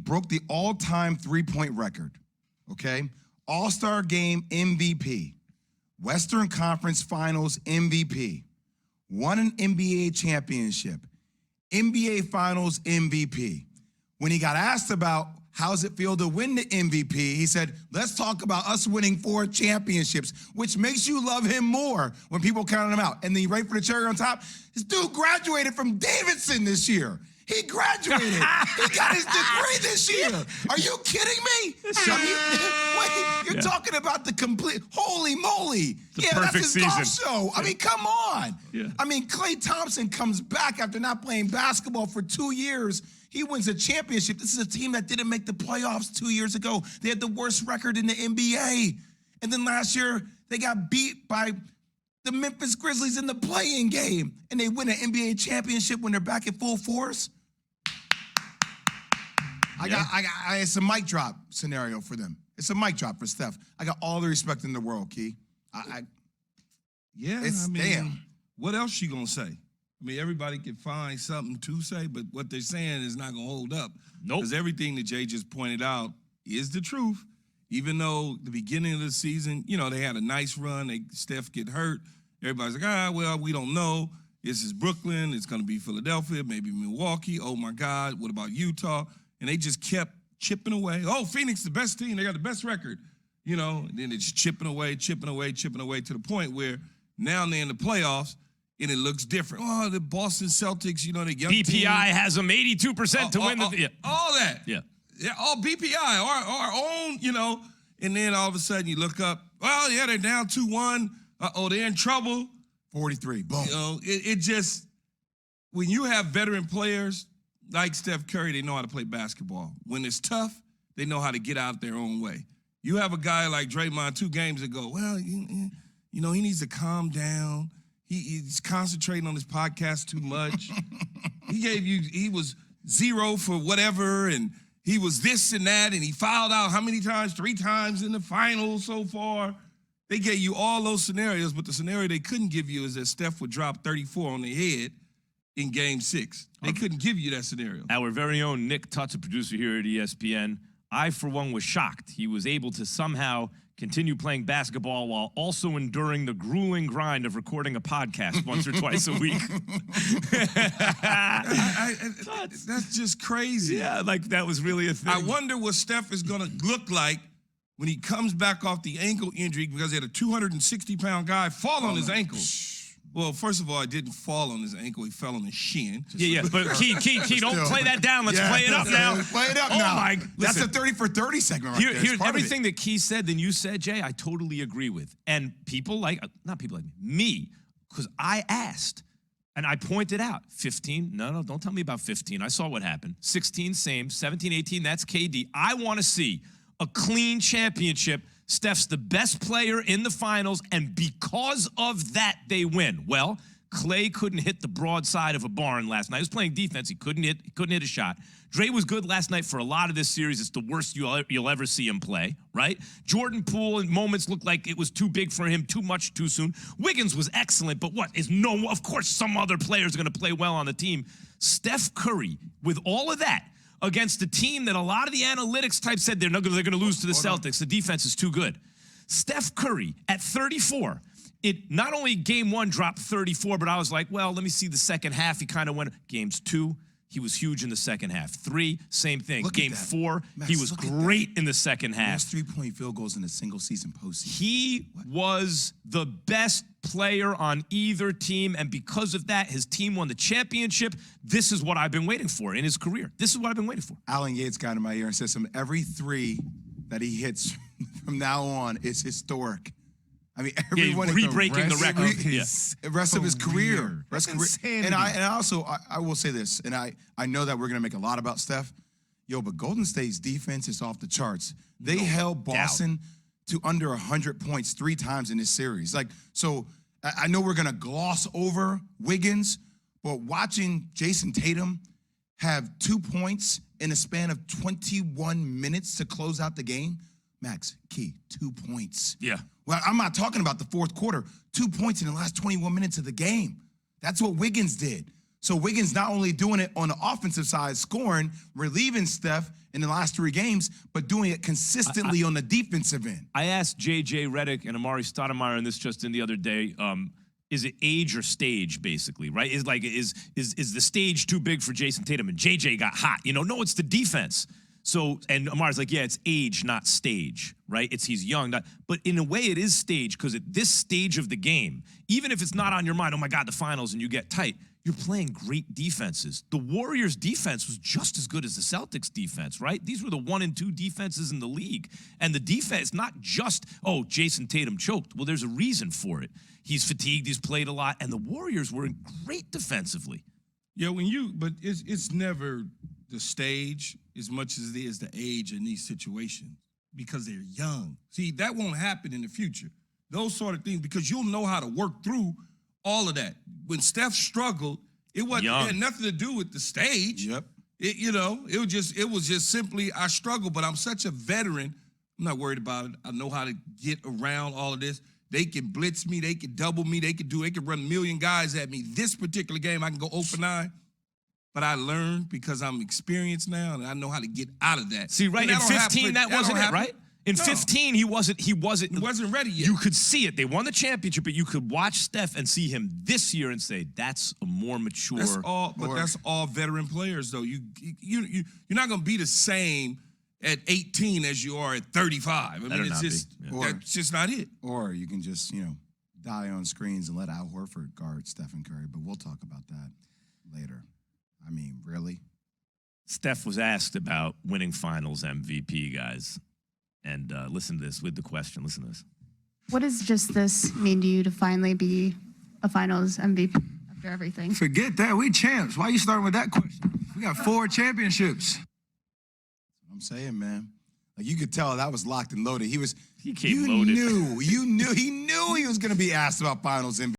broke the all-time three-point record, okay? All-Star Game MVP, Western Conference Finals MVP, won an NBA championship, NBA Finals MVP. When he got asked about how's it feel to win the MVP, he said, let's talk about us winning 4 championships, which makes you love him more when people count him out. And then you right for the cherry on top, this dude graduated from Davidson this year. He graduated. He got his degree this year. Are you kidding me? You're talking about the complete, holy moly. That's his golf show. Come on. Yeah. Klay Thompson comes back after not playing basketball for 2 years. He wins a championship. This is a team that didn't make the playoffs 2 years ago. They had the worst record in the NBA. And then last year, they got beat by the Memphis Grizzlies in the play-in game. And they win an NBA championship when they're back at full force. It's a mic drop scenario for them. It's a mic drop for Steph. I got all the respect in the world, Key. Damn. What else you gonna say? Everybody can find something to say, but what they're saying is not gonna hold up. Nope. Because everything that Jay just pointed out is the truth. Even though the beginning of the season, they had a nice run. Steph get hurt. Everybody's like, we don't know. This is Brooklyn. It's gonna be Philadelphia, maybe Milwaukee. Oh my God, what about Utah? And they just kept chipping away. Oh, Phoenix, the best team. They got the best record. And then it's chipping away to the point where now they're in the playoffs and it looks different. Oh, the Boston Celtics, the young BPI team. has them 82% to win the... All that. Yeah. Yeah, all BPI, our own, And then all of a sudden you look up, they're down 2-1. They're in trouble. 43, boom. It just, when you have veteran players, like Steph Curry, they know how to play basketball. When it's tough, they know how to get out their own way. You have a guy like Draymond 2 games ago, he needs to calm down. He's concentrating on his podcast too much. He was 0 for whatever, and he was this and that, and he fouled out how many times? 3 times in the finals so far. They gave you all those scenarios, but the scenario they couldn't give you is that Steph would drop 34 on their head in Game 6. They couldn't give you that scenario. Our very own Nick Tutz, a producer here at ESPN, I, for one, was shocked. He was able to somehow continue playing basketball while also enduring the grueling grind of recording a podcast once or twice a week. That's just crazy. Yeah, that was really a thing. I wonder what Steph is going to look like when he comes back off the ankle injury because he had a 260-pound guy fall on his ankle. Well, first of all, it didn't fall on his ankle. He fell on his shin. But Key, don't play that down. Let's play it up now. Play it up now. That's a 30 for 30 segment right there. Here's everything that Key said, then you said, Jay, I totally agree with. And not people like me, because I asked, and I pointed out, 15, no, don't tell me about 15. I saw what happened. 16, same. 17, 18, that's KD. I want to see a clean championship. Steph's the best player in the finals, and because of that, they win. Well, Klay couldn't hit the broadside of a barn last night. He was playing defense. He couldn't hit a shot. Dre was good last night for a lot of this series. It's the worst you'll ever see him play, right? Jordan Poole in moments looked like it was too big for him, too much, too soon. Wiggins was excellent, but of course some other players are going to play well on the team. Steph Curry, with all of that, against a team that a lot of the analytics type said they're going to lose to the Celtics. The defense is too good. Steph Curry at 34. It not only game 1 dropped 34, but I was like, well, let me see the second half. He kind of went. Games 2, he was huge in the second half. 3, same thing. Game 4, Max, he was great in the second half. Most 3-point field goals in a single season postseason. He was the best player on either team, and because of that, his team won the championship. This is what I've been waiting for in his career. This is what I've been waiting for. Alan Yates got in my ear and said every 3 that he hits from now on is historic. Everyone re-breaking the record. The rest of his career. And I will say this, and I know that we're going to make a lot about Steph. But Golden State's defense is off the charts. They held Boston to under 100 points 3 times in this series. So I know we're going to gloss over Wiggins, but watching Jason Tatum have 2 points in a span of 21 minutes to close out the game, Max, Key, 2 points. Yeah. Well, I'm not talking about the fourth quarter. 2 points in the last 21 minutes of the game. That's what Wiggins did. So Wiggins not only doing it on the offensive side, scoring, relieving Steph in the last 3 games, but doing it consistently on the defensive end. I asked J.J. Redick and Amari Stoudemire on this just in the other day. Is it age or stage, basically, right? Is the stage too big for Jason Tatum? And J.J. got hot. No, it's the defense. So, and Amar's like, yeah, it's age, not stage, right? He's young, but in a way it is stage, because at this stage of the game, even if it's not on your mind, oh my God, the finals, and you get tight, you're playing great defenses. The Warriors' defense was just as good as the Celtics' defense, right? These were the 1 and 2 defenses in the league. And the defense, not just, oh, Jason Tatum choked. Well, there's a reason for it. He's fatigued, he's played a lot, and the Warriors were great defensively. Yeah, but it's never the stage as much as it is the age in these situations, because they're young. See, that won't happen in the future. Those sort of things, because you'll know how to work through all of that. When Steph struggled, it had nothing to do with the stage. Yep. It was just simply, I struggle, but I'm such a veteran. I'm not worried about it. I know how to get around all of this. They can blitz me, they can double me, they can run a million guys at me. This particular game, I can go 0 for 9. But I learned, because I'm experienced now, and I know how to get out of that. See, right, in 15, that wasn't it, right? In 15, he wasn't ready yet. You could see it. They won the championship, but you could watch Steph and see him this year and say, that's a more mature. That's all veteran players, though. You're not going to be the same at 18 as you are at 35. I mean, it's just that's just not it. Or you can just, die on screens and let Al Horford guard Stephen Curry. But we'll talk about that later. I mean, really? Steph was asked about winning finals MVP, guys. And listen to this with the question. Listen to this. What does just this mean to you to finally be a finals MVP after everything? Forget that. We champs. Why are you starting with that question? We got 4 championships. I'm saying, man. Like, you could tell that was locked and loaded. He came loaded. He knew he was going to be asked about finals MVP.